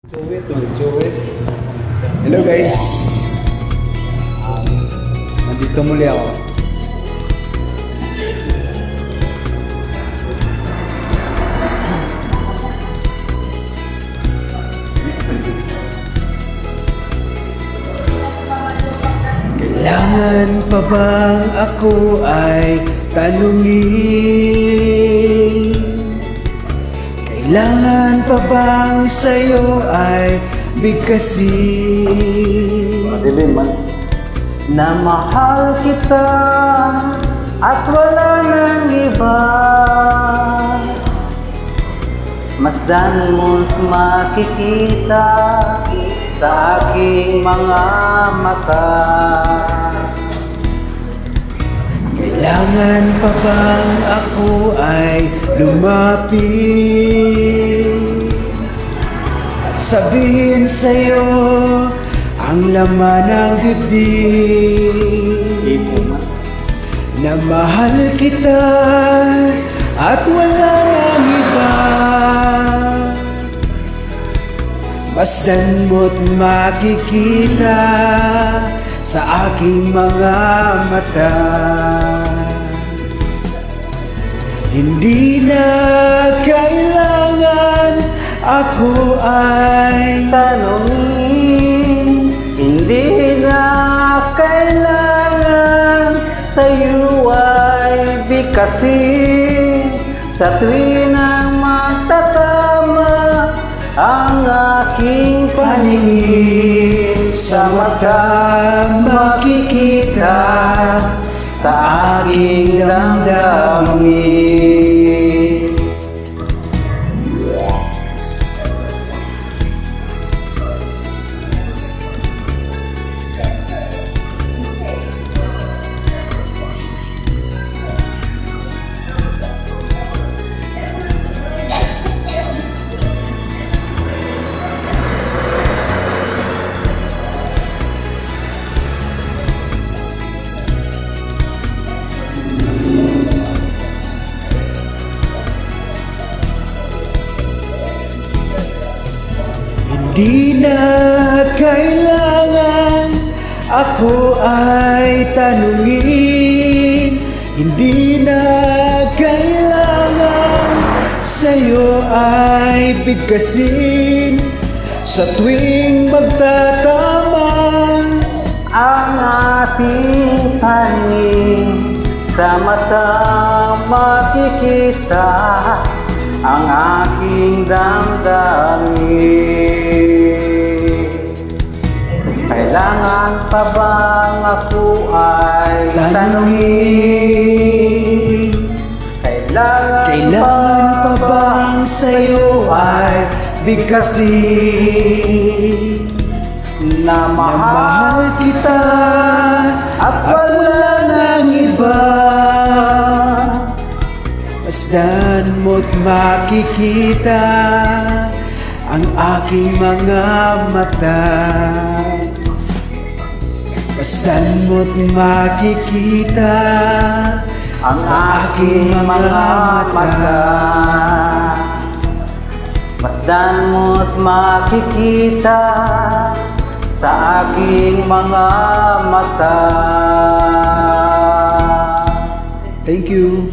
Hello guys, nandito muli ako. Kailangan pa bang ako ay tanungin? Kailangan pa bang sa'yo ay bigkasin? Na mahal kita at wala nang iba. Masdan mo't makikita sa aking mga mata. Kailangan pa bang ako ay lumapit at sabihin sa'yo ang laman ng dibdib na mahal kita at wala nang iba. Masdan mo't makikita sa aking mga mata. Hindi na kailangan ako ay tanungin, hindi na kailangan sa'yo ay bigkasin. Sa tuwin ang magtatama ang aking paningin, sa mata makikita sa aking damdamin. Di na kailangan ako ay tanungin, hindi na kailangan sa'yo ay bigkasin. Sa tuwing magtatama ang ating paningin, sa mata makikita ang aking damdamin. Kailangan pa bang ako ay tanungin? Kailangan pa bang sa'yo ay bigkasin? Na mahal kita at wala nang iba. Masdan mo't makikita ang aking mga mata. Masdan mo't makikita ang sa aking mga mata. Masdan mo't makikita sa aking mga mata. Thank you.